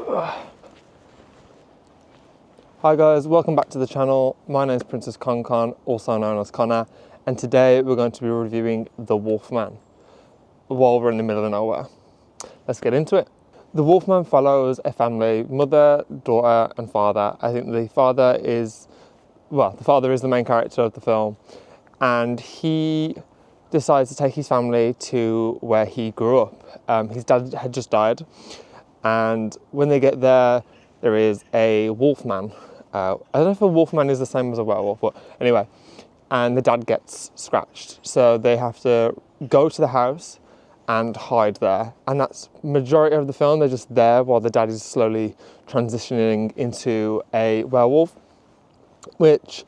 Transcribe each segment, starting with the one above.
Hi guys, welcome back to the channel. My name is Princess Con, also known as Connor, and today we're going to be reviewing The Wolfman while we're in the middle of nowhere. Let's get into it. The Wolfman follows a family, mother, daughter and father. I think the father is the main character of the film, and he decides to take his family to where he grew up. His dad had just died, and when they get there, there is a wolfman. I don't know if a wolfman is the same as a werewolf, but anyway, and the dad gets scratched. So they have to go to the house and hide there. And that's majority of the film. They're just there while the dad is slowly transitioning into a werewolf, which,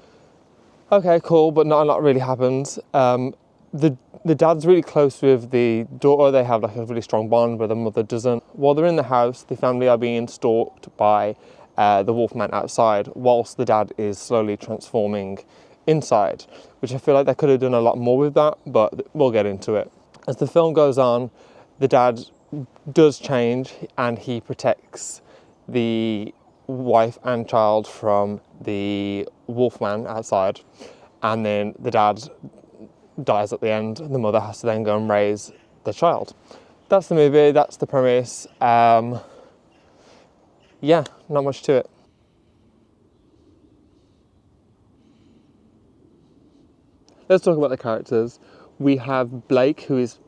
okay, cool, but not a lot really happens. The dad's really close with the daughter. They have like a really strong bond, but the mother doesn't. While they're in the house, the family are being stalked by the wolfman outside, whilst the dad is slowly transforming inside, which I feel like they could have done a lot more with that, but we'll get into it. As the film goes on, the dad does change and he protects the wife and child from the wolfman outside, and then the dad dies at the end, and the mother has to then go and raise the child. That's the movie, that's the premise. Yeah, not much to it. Let's talk about the characters. We have Blake, who is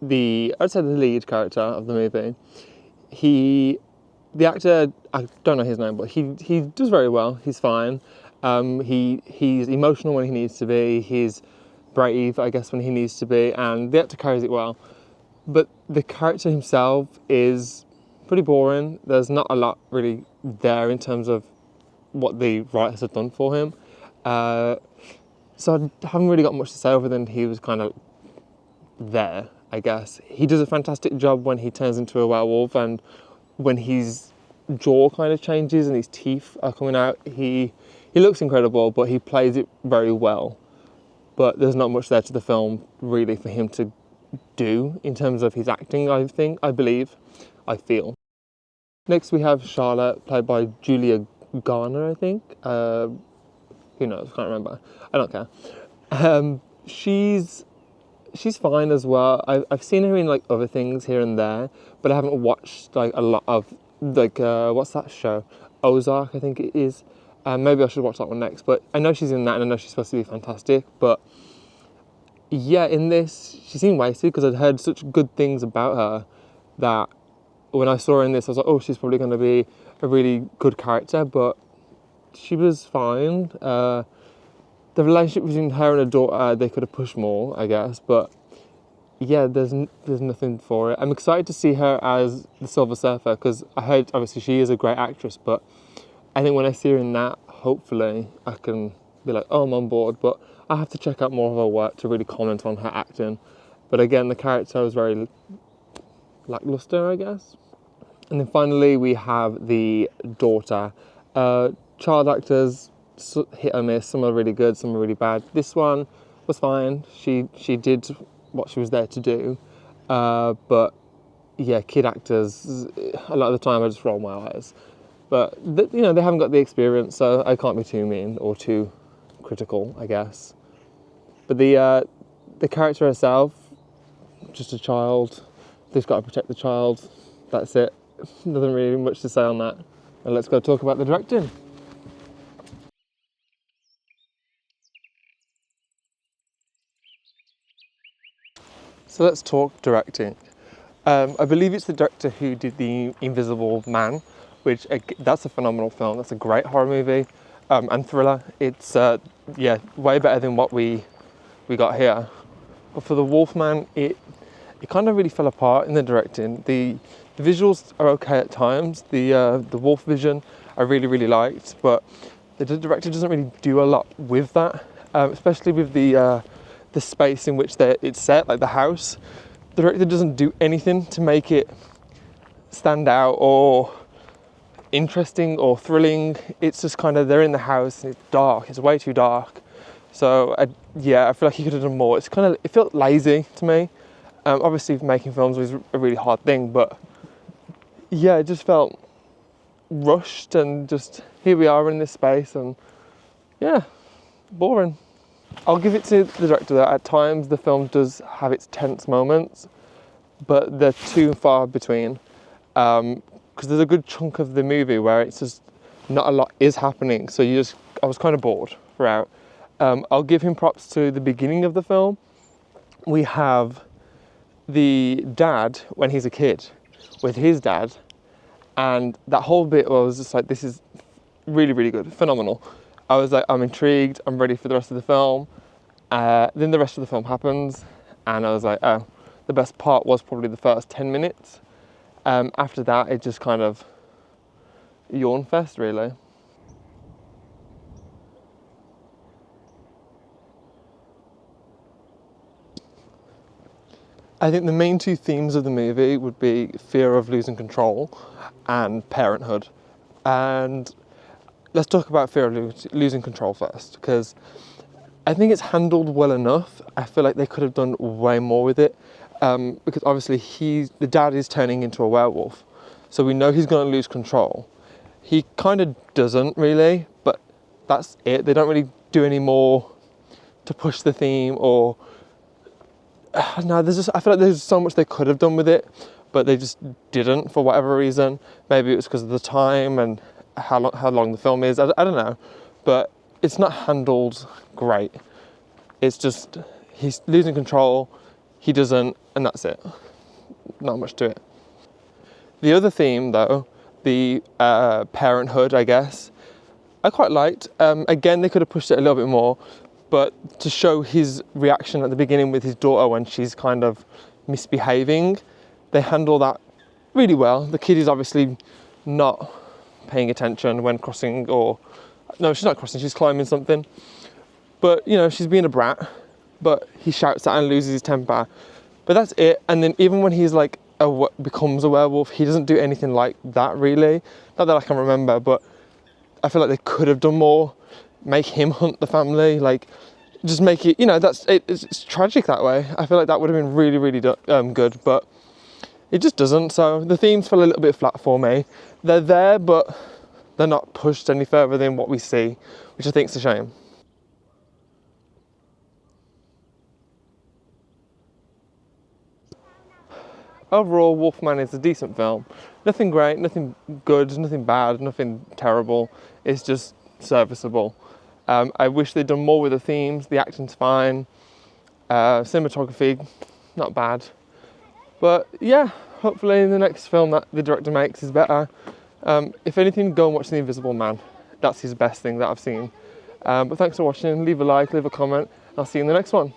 I'd say the lead character of the movie. The actor, I don't know his name, but he does very well. He's fine. He's emotional when he needs to be. He's brave, I guess, when he needs to be, and the actor carries it well. But the character himself is pretty boring. There's not a lot really there in terms of what the writers have done for him. So I haven't really got much to say other than he was kind of there, I guess. He does a fantastic job when he turns into a werewolf, and when his jaw kind of changes and his teeth are coming out. He looks incredible, but he plays it very well. But there's not much there to the film really for him to do in terms of his acting, I feel. Next we have Charlotte, played by Julia Garner, I think. Who knows, can't remember. I don't care. She's fine as well. I've seen her in like other things here and there, but I haven't watched like a lot of like, what's that show? Ozark, I think it is. Maybe I should watch that one next, but I know she's in that and I know she's supposed to be fantastic. But yeah, in this, she seemed wasted because I'd heard such good things about her that when I saw her in this, I was like, oh, she's probably going to be a really good character, but she was fine. The relationship between her and her daughter, they could have pushed more, I guess, but yeah, there's nothing for it. I'm excited to see her as the Silver Surfer because I heard, obviously, she is a great actress, but I think when I see her in that, hopefully I can be like, oh, I'm on board, but I have to check out more of her work to really comment on her acting. But again, the character was very lackluster, I guess. And then finally, we have the daughter. Child actors, hit or miss. Some are really good, some are really bad. This one was fine. She did what she was there to do. But yeah, kid actors, a lot of the time I just roll my eyes. But they haven't got the experience, so I can't be too mean or too critical, I guess. But the character herself, just a child. They've got to protect the child. That's it. Nothing really much to say on that. And let's go talk about the directing. So let's talk directing. I believe it's the director who did The Invisible Man, which that's a phenomenal film. That's a great horror movie and thriller. It's way better than what we got here. But for The Wolfman, it kind of really fell apart in the directing. The visuals are okay at times. The wolf vision I really liked, but the director doesn't really do a lot with that, especially with the space in which it's set, like the house. The director doesn't do anything to make it stand out or interesting or thrilling. It's just kind of, they're in the house and it's dark. It's way too dark. So I feel like he could have done more. It felt lazy to me. Obviously making films was a really hard thing, but yeah, it just felt rushed, and just here we are in this space, and yeah, boring. I'll give it to the director that at times the film does have its tense moments, but they're too far between. Because there's a good chunk of the movie where it's just not a lot is happening, so I was kind of bored throughout. I'll give him props to the beginning of the film. We have the dad when he's a kid with his dad, and that whole bit was just like, this is really, really good, phenomenal. I was like, I'm intrigued, I'm ready for the rest of the film. Then the rest of the film happens, and I was like, oh, the best part was probably the first 10 minutes. After that, it just kind of yawn fest, really. I think the main two themes of the movie would be fear of losing control and parenthood. And let's talk about fear of losing control first, because I think it's handled well enough. I feel like they could have done way more with it, because obviously the dad is turning into a werewolf, so we know he's going to lose control. He kind of doesn't really, but that's it. They don't really do any more to push the theme, or no, I feel like there's so much they could have done with it, but they just didn't for whatever reason. Maybe it was because of the time and how long the film is. I don't know, but it's not handled great. It's just he's losing control, he doesn't, and that's it. Not much to it. The other theme, though, the parenthood, I guess, I quite liked. Again, they could have pushed it a little bit more, but to show his reaction at the beginning with his daughter when she's kind of misbehaving, they handle that really well. The kid is obviously not paying attention when crossing, or no, she's not crossing, she's climbing something. But, you know, she's being a brat, but he shouts at her and loses his temper. But that's it. And then even when he's like, becomes a werewolf, he doesn't do anything like that, really. Not that I can remember, but I feel like they could have done more. Make him hunt the family, like, just make it, you know, it's tragic that way. I feel like that would have been really, really good, but it just doesn't. So the themes fell a little bit flat for me. They're there, but they're not pushed any further than what we see, which I think is a shame. Overall, Wolfman is a decent film. Nothing great, nothing good, nothing bad, nothing terrible. It's just serviceable. I wish they'd done more with the themes. The acting's fine. Cinematography, not bad. But yeah, hopefully the next film that the director makes is better. If anything, go and watch The Invisible Man. That's his best thing that I've seen. But thanks for watching. Leave a like, leave a comment. I'll see you in the next one.